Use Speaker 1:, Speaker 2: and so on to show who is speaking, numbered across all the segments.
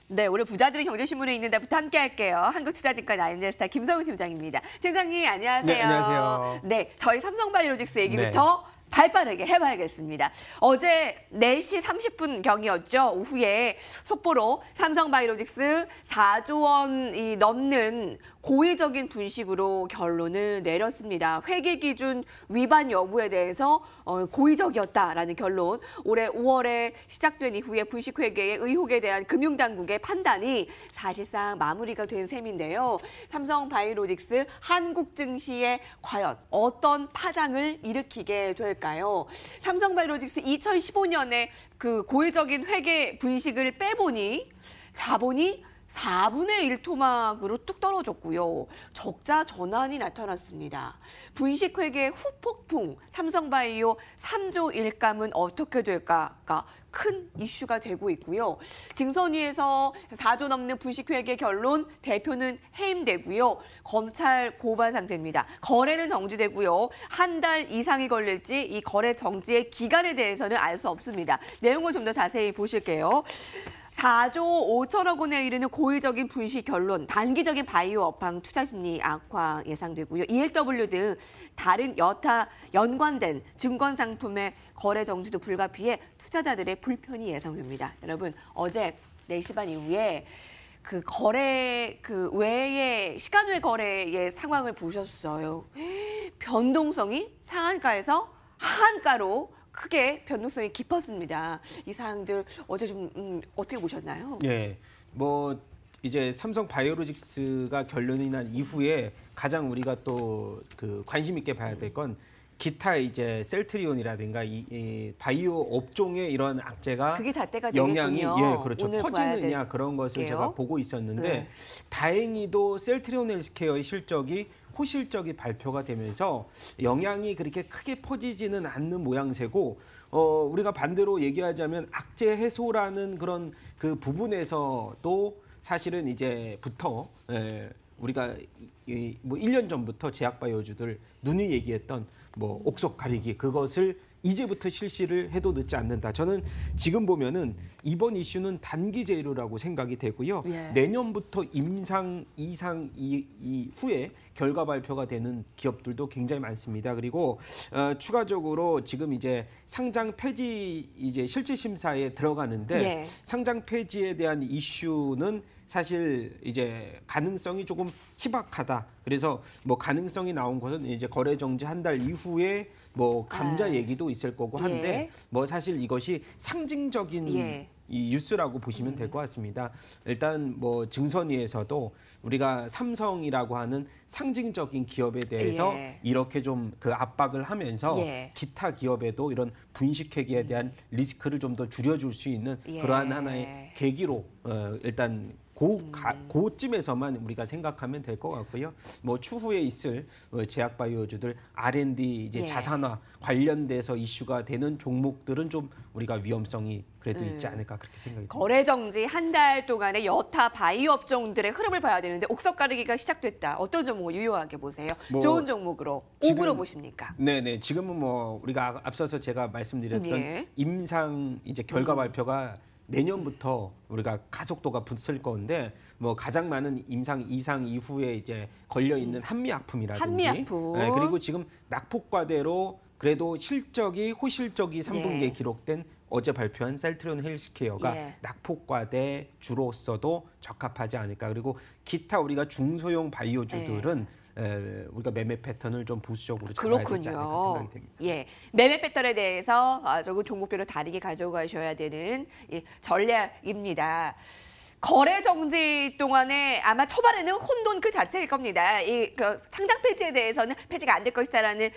Speaker 1: 네, 오늘 부자들의 경제신문에 있는 데부터 함께 할게요. 한국투자증권 아임레스타 김성훈 팀장입니다. 팀장님, 안녕하세요.
Speaker 2: 네, 안녕하세요.
Speaker 1: 네, 저희 삼성바이오로직스 얘기부터
Speaker 2: 네.
Speaker 1: 발빠르게 해봐야겠습니다. 어제 4시 30분경이었죠. 오후에 속보로 삼성바이오로직스 4조 원이 넘는 고의적인 분식으로 결론을 내렸습니다. 회계기준 위반 여부에 대해서 고의적이었다라는 결론. 올해 5월에 시작된 이후에 분식회계의 의혹에 대한 금융당국의 판단이 사실상 마무리가 된 셈인데요. 삼성바이오로직스 한국 증시에 과연 어떤 파장을 일으키게 될까요? 삼성바이오로직스 2015년에 그 고의적인 회계 분식을 빼보니 자본이 4분의 1 토막으로 뚝 떨어졌고요. 적자 전환이 나타났습니다. 분식회계 후폭풍, 삼성바이오 3조 일감은 어떻게 될까가 큰 이슈가 되고 있고요. 증선위에서 4조 넘는 분식회계 결론, 대표는 해임되고요. 검찰 고발 상태입니다. 거래는 정지되고요. 한 달 이상이 걸릴지 이 거래 정지의 기간에 대해서는 알 수 없습니다. 내용을 좀 더 자세히 보실게요. 4조 5천억 원에 이르는 고의적인 분식 결론, 단기적인 바이오 업황 투자 심리 악화 예상되고요. ELW 등 다른 여타 연관된 증권 상품의 거래 정지도 불가피해 투자자들의 불편이 예상됩니다. 여러분, 어제 4시 반 이후에 그 거래 그 외의 시간 외 거래의 상황을 보셨어요. 변동성이 상한가에서 하한가로 크게 변동성이 깊었습니다. 이 사항들 어제 좀 어떻게 보셨나요?
Speaker 2: 예, 뭐 이제 삼성 바이오로직스가 결론이 난 이후에 가장 우리가 또 그 관심 있게 봐야 될 건 기타 이제 셀트리온이라든가 이 바이오 업종의 이런 악재가
Speaker 1: 그게 잣대가
Speaker 2: 영향이
Speaker 1: 되겠군요.
Speaker 2: 그렇죠.
Speaker 1: 오늘
Speaker 2: 커지느냐 그런 것을
Speaker 1: 볼게요.
Speaker 2: 제가 보고 있었는데
Speaker 1: 네.
Speaker 2: 다행히도 셀트리온 헬스케어의 실적이 호실적이 발표가 되면서 영향이 그렇게 크게 퍼지지는 않는 모양새고 우리가 반대로 얘기하자면 악재 해소라는 그런 그 부분에서도 사실은 이제부터 우리가 뭐 1년 전부터 제약바이오주들 눈이 얘기했던 뭐 옥석 가리기 그것을 이제부터 실시를 해도 늦지 않는다. 저는 지금 보면은 이번 이슈는 단기 제로라고 생각이 되고요.
Speaker 1: 예.
Speaker 2: 내년부터 임상, 이상 이후에 결과 발표가 되는 기업들도 굉장히 많습니다. 그리고 추가적으로 지금 이제 상장 폐지 이제 실질 심사에 들어가는데
Speaker 1: 예.
Speaker 2: 상장 폐지에 대한 이슈는 사실 이제 가능성이 조금 희박하다. 그래서 뭐 가능성이 나온 것은 이제 거래 정지 한 달 이후에 뭐 감자 얘기도 있을 거고 한데
Speaker 1: 예.
Speaker 2: 뭐 사실 이것이 상징적인
Speaker 1: 예.
Speaker 2: 이 뉴스라고 보시면 될 것 같습니다. 일단 뭐 증선위에서도 우리가 삼성이라고 하는 상징적인 기업에 대해서
Speaker 1: 예.
Speaker 2: 이렇게 좀 그 압박을 하면서
Speaker 1: 예.
Speaker 2: 기타 기업에도 이런 분식회계에 대한 리스크를 좀 더 줄여줄 수 있는
Speaker 1: 예.
Speaker 2: 그러한 하나의 계기로 일단 고쯤에서만 우리가 생각하면 될 것 같고요. 뭐 추후에 있을 제약바이오주들 R&D 이제
Speaker 1: 예.
Speaker 2: 자산화 관련돼서 이슈가 되는 종목들은 좀 우리가 위험성이 그래도 있지 않을까 그렇게 생각이 듭니다.
Speaker 1: 거래 정지 한 달 동안의 여타 바이오 업종들의 흐름을 봐야 되는데 옥석 가르기가 시작됐다. 어떤 종목을 유효하게 보세요?
Speaker 2: 뭐
Speaker 1: 좋은 종목으로
Speaker 2: 지금-
Speaker 1: 5으로 보십니까?
Speaker 2: 네네 지금은 뭐 우리가 앞서서 제가 말씀드렸던
Speaker 1: 예.
Speaker 2: 임상 이제 결과 발표가 내년부터 우리가 가속도가 붙을 건데 뭐 가장 많은 임상 이상 이후에 이제 걸려 있는 한미약품이라든지
Speaker 1: 한미약품.
Speaker 2: 그리고 지금 낙폭과대로 그래도 실적이 호실적이 3분기에
Speaker 1: 예.
Speaker 2: 기록된 어제 발표한 셀트리온 헬스케어가
Speaker 1: 예.
Speaker 2: 낙폭과대 주로서도 적합하지 않을까. 그리고 기타 우리가 중소형 바이오주들은 우리가 매매 패턴을 좀 보수적으로 잡아야 되지 않을까
Speaker 1: 그렇군요.
Speaker 2: 생각이 됩니다.
Speaker 1: 예, 매매 패턴에 대해서 조금 종목별로 다르게 가져가셔야 되는 전략입니다. 거래 정지 동안에 아마 초반에는 혼돈 그 자체일 겁니다. 그 상장 폐지에 대해서는 폐지가 안 될 것이다라는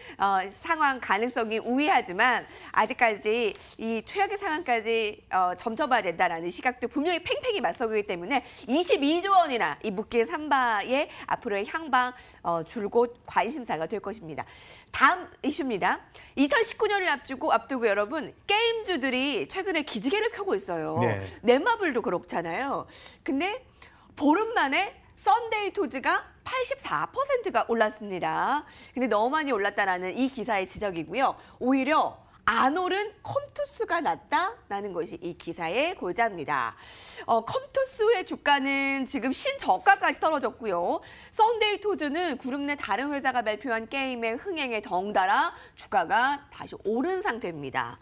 Speaker 1: 상황 가능성이 우위하지만 아직까지 이 최악의 상황까지 점쳐봐야 된다라는 시각도 분명히 팽팽히 맞서기 때문에 22조 원이나 이 묶인 삼바의 앞으로의 향방 줄곧 관심사가 될 것입니다. 다음 이슈입니다. 2019년을 앞두고 여러분 게임주들이 최근에 기지개를 펴고 있어요.
Speaker 2: 네.
Speaker 1: 넷마블도 그렇잖아요. 근데 보름 만에 썬데이 토즈가 84%가 올랐습니다. 근데 너무 많이 올랐다라는 이 기사의 지적이고요. 오히려 안 오른 컴투스가 났다라는 것이 이 기사의 골자입니다. 컴투스의 주가는 지금 신저가까지 떨어졌고요. 썬데이토즈는 그룹 내 다른 회사가 발표한 게임의 흥행에 덩달아 주가가 다시 오른 상태입니다.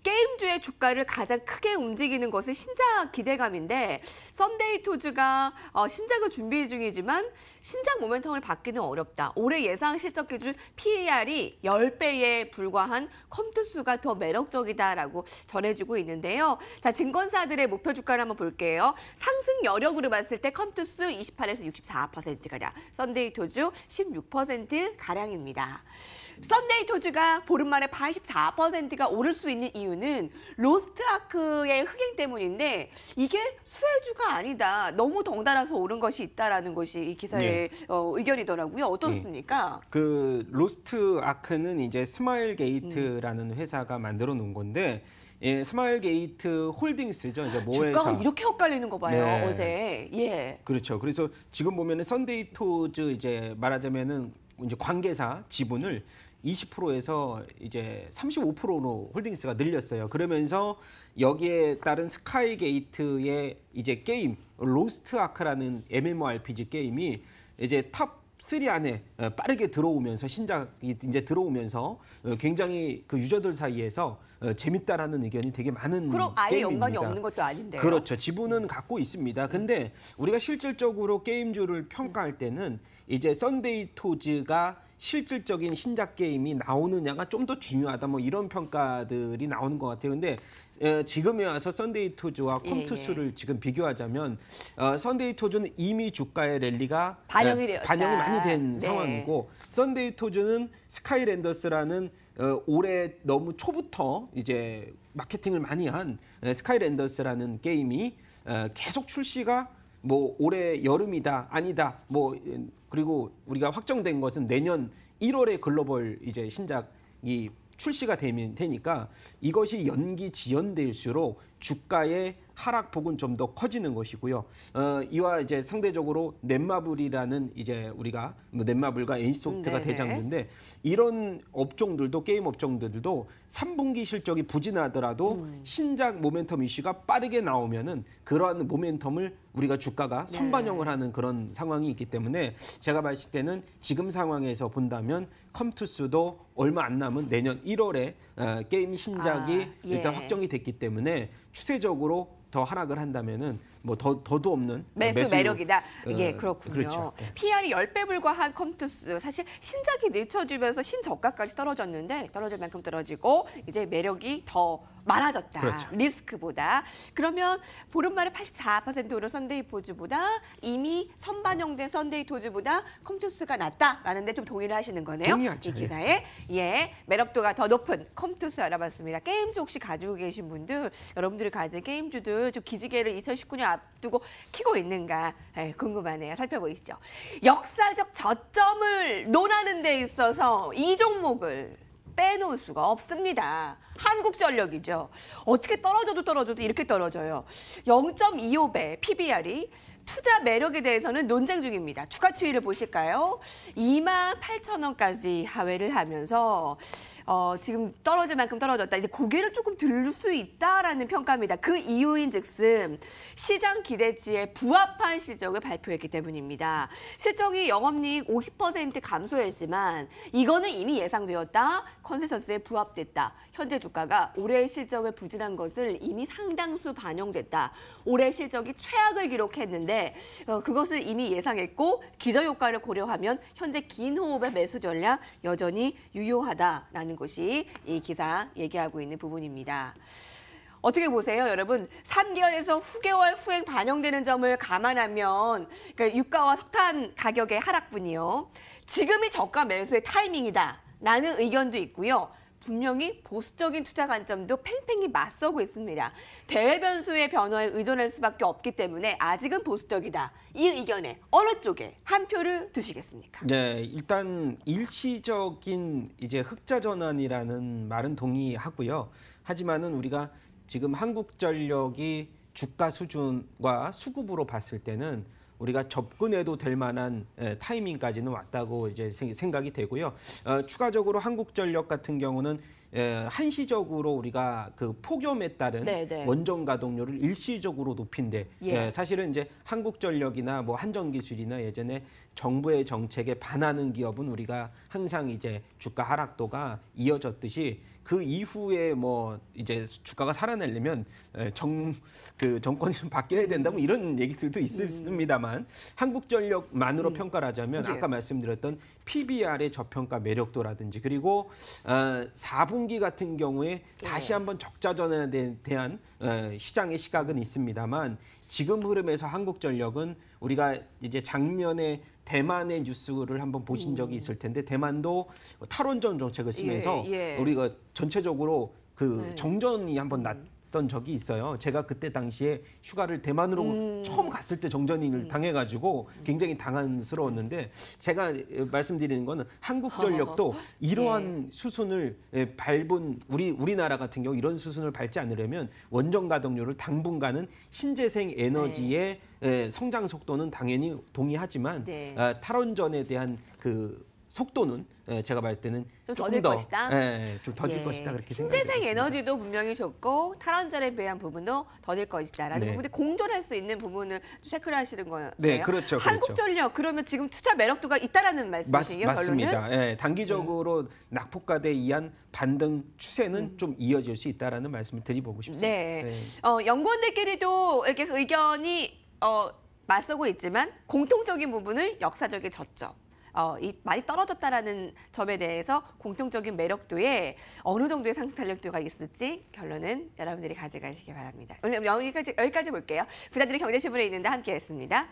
Speaker 1: 게임주의 주가를 가장 크게 움직이는 것은 신작 기대감인데 썬데이토즈가 신작을 준비 중이지만 신작 모멘텀을 받기는 어렵다. 올해 예상 실적 기준 PER이 10배에 불과한 컴투스가 더 매력적이다라고 전해지고 있는데요. 자, 증권사들의 목표 주가를 한번 볼게요. 상승 여력으로 봤을 때 컴투스 28에서 64%가량, 썬데이토즈 16%가량입니다. 썬데이토즈가 보름 만에 84%가 오를 수 있는 이유는 로스트아크의 흥행 때문인데 이게 수혜주가 아니다. 너무 덩달아서 오른 것이 있다라는 것이 이 기사의 의견이더라고요. 어떻습니까?
Speaker 2: 그 로스트 아크는 이제 스마일 게이트라는 회사가 만들어 놓은 건데 예, 스마일 게이트 홀딩스죠. 이제 모회사.
Speaker 1: 주가가 이렇게 엇갈리는 거 봐요.
Speaker 2: 네.
Speaker 1: 어제. 예.
Speaker 2: 그렇죠. 그래서 지금 보면은 썬데이토즈 이제 말하자면은 이제 관계사 지분을 20%에서 이제 35%로 홀딩스가 늘렸어요. 그러면서 여기에 따른 스카이게이트의 이제 게임 로스트 아크라는 MMORPG 게임이 이제 탑 3 안에 빠르게 들어오면서 신작이 이제 들어오면서 굉장히 그 유저들 사이에서 재밌다라는 의견이 되게 많은
Speaker 1: 그럼 아예
Speaker 2: 게임입니다.
Speaker 1: 연관이 없는 것도 아닌데요.
Speaker 2: 그렇죠. 지분은 갖고 있습니다. 근데 우리가 실질적으로 게임주를 평가할 때는 이제 썬데이토즈가 실질적인 신작 게임이 나오느냐가 좀 더 중요하다. 뭐 이런 평가들이 나오는 것 같아요. 근데 지금에 와서 썬데이토즈와 컴투스를 지금 비교하자면 썬데이토즈는 이미 주가의 랠리가
Speaker 1: 반영이 되었다.
Speaker 2: 반영이 많이 된
Speaker 1: 네.
Speaker 2: 상황이고 썬데이토즈는 스카이랜더스라는 올해 너무 초부터 이제 마케팅을 많이 한 스카이랜더스라는 게임이 계속 출시가 뭐 올해 여름이다 아니다 뭐 그리고 우리가 확정된 것은 내년 1월에 글로벌 이제 신작이 출시가 되니까 이것이 연기 지연될수록 주가의 하락폭은 좀 더 커지는 것이고요. 이와 이제 상대적으로 넷마블이라는 이제 우리가 넷마블과 NC소프트가
Speaker 1: 네네.
Speaker 2: 대장주인데 이런 업종들도 게임 업종들도 3분기 실적이 부진하더라도 신작 모멘텀 이슈가 빠르게 나오면은 그러한 모멘텀을 우리가 주가가
Speaker 1: 네.
Speaker 2: 선반영을 하는 그런 상황이 있기 때문에 제가 봤을 때는 지금 상황에서 본다면 컴투스도 얼마 안 남은 내년 1월에 게임 신작이 일단 확정이 됐기 때문에 추세적으로 더 하락을 한다면은 뭐 더도 없는
Speaker 1: 매수 매력이다. 예, 그렇군요.
Speaker 2: 그렇죠.
Speaker 1: PR이 10배 불과한 컴투스. 사실 신작이 늦춰지면서 신저가까지 떨어졌는데 떨어질 만큼 떨어지고 이제 매력이 더 많아졌다.
Speaker 2: 그렇죠.
Speaker 1: 리스크보다. 그러면 보름 만에 84% 오른 썬데이토즈보다 이미 선반영된 썬데이토즈보다 컴투스가 낫다라는 데 좀 동의를 하시는 거네요.
Speaker 2: 동의하죠.
Speaker 1: 이 기사에. 예, 매력도가 더 높은 컴투스 알아봤습니다. 게임주 혹시 가지고 계신 분들, 여러분들이 가진 게임주들 좀 기지개를 2019년 앞두고 키고 있는가 궁금하네요. 살펴보시죠. 역사적 저점을 논하는 데 있어서 이 종목을 빼놓을 수가 없습니다. 한국전력이죠. 어떻게 떨어져도 이렇게 떨어져요. 0.25배 PBR이 투자 매력에 대해서는 논쟁 중입니다. 추가 추이를 보실까요? 28,000원까지 하회를 하면서 지금 떨어질 만큼 떨어졌다. 이제 고개를 조금 들 수 있다라는 평가입니다. 그 이유인즉슨 시장 기대치에 부합한 실적을 발표했기 때문입니다. 실적이 영업이익 50% 감소했지만 이거는 이미 예상되었다. 컨센서스에 부합됐다. 현재 주가가 올해 실적을 부진한 것을 이미 상당수 반영됐다. 올해 실적이 최악을 기록했는데 그것을 이미 예상했고 기저효과를 고려하면 현재 긴 호흡의 매수 전략 여전히 유효하다라는 것이 이 기사 얘기하고 있는 부분입니다. 어떻게 보세요, 여러분? 3개월에서 후개월 후행 반영되는 점을 감안하면 그러니까 유가와 석탄 가격의 하락분이요. 지금이 저가 매수의 타이밍이다라는 의견도 있고요. 분명히 보수적인 투자 관점도 팽팽히 맞서고 있습니다. 대외 변수의 변화에 의존할 수밖에 없기 때문에 아직은 보수적이다. 이 의견에 어느 쪽에 한 표를 두시겠습니까?
Speaker 2: 네, 일단 일시적인 이제 흑자 전환이라는 말은 동의하고요. 하지만은 우리가 지금 한국전력이 주가 수준과 수급으로 봤을 때는 우리가 접근해도 될 만한 타이밍까지는 왔다고 이제 생각이 되고요. 추가적으로 한국전력 같은 경우는 한시적으로 우리가 그 폭염에 따른
Speaker 1: 네네.
Speaker 2: 원전 가동률을 일시적으로 높인데
Speaker 1: 예.
Speaker 2: 사실은 이제 한국전력이나 뭐 한전기술이나 예전에 정부의 정책에 반하는 기업은 우리가 항상 이제 주가 하락도가 이어졌듯이 그 이후에 뭐 이제 주가가 살아나려면 그 정권이 좀 바뀌어야 된다 뭐 이런 얘기들도 있습니다만 한국전력만으로 평가를 하자면
Speaker 1: 예.
Speaker 2: 아까 말씀드렸던 PBR의 저평가 매력도라든지 그리고 4분기 같은 경우에 다시 한번 적자 전환에 대한 시장의 시각은 있습니다만 지금 흐름에서 한국전력은 우리가 이제 작년에 대만의 뉴스를 한번 보신 적이 있을 텐데 대만도 탈원전 정책을 쓰면서
Speaker 1: 예.
Speaker 2: 우리가 전체적으로 그
Speaker 1: 네.
Speaker 2: 정전이 한번 났던 적이 있어요. 제가 그때 당시에 휴가를 대만으로 처음 갔을 때 정전을 당해가지고 굉장히 당황스러웠는데 제가 말씀드리는 거는 한국전력도 이러한 수순을 밟은 우리나라 같은 경우 이런 수순을 밟지 않으려면 원전 가동률을 당분간은 신재생 에너지의 성장 속도는 당연히 동의하지만
Speaker 1: 네.
Speaker 2: 탈원전에 대한 그 속도는 제가 봤을 때는
Speaker 1: 좀
Speaker 2: 조금
Speaker 1: 더딜
Speaker 2: 더,
Speaker 1: 것이다?
Speaker 2: 좀 더딜
Speaker 1: 예.
Speaker 2: 것이다 그렇게
Speaker 1: 신재생
Speaker 2: 생각합니다.
Speaker 1: 에너지도 분명히 좋고 탈원전에 대한 부분도 더딜 것이다라는
Speaker 2: 네.
Speaker 1: 부분이 공존할 수 있는 부분을 좀 체크를 하시는 거예요.
Speaker 2: 네, 그렇죠.
Speaker 1: 한국전력 그러면 지금 투자 매력도가 있다라는 말씀이시에요?
Speaker 2: 맞습니다. 예, 단기적으로 낙폭과대에 의한 반등 추세는 좀 이어질 수 있다라는 말씀을 드리고 싶습니다.
Speaker 1: 네. 연구원들끼리도 이렇게 의견이 맞서고 있지만 공통적인 부분은 역사적인 저점. 많이 떨어졌다라는 점에 대해서 공통적인 매력도에 어느 정도의 상승 탄력도가 있을지 결론은 여러분들이 가져가시기 바랍니다. 오늘 여기까지 볼게요. 부자들의 경제신문에 있는데 함께했습니다.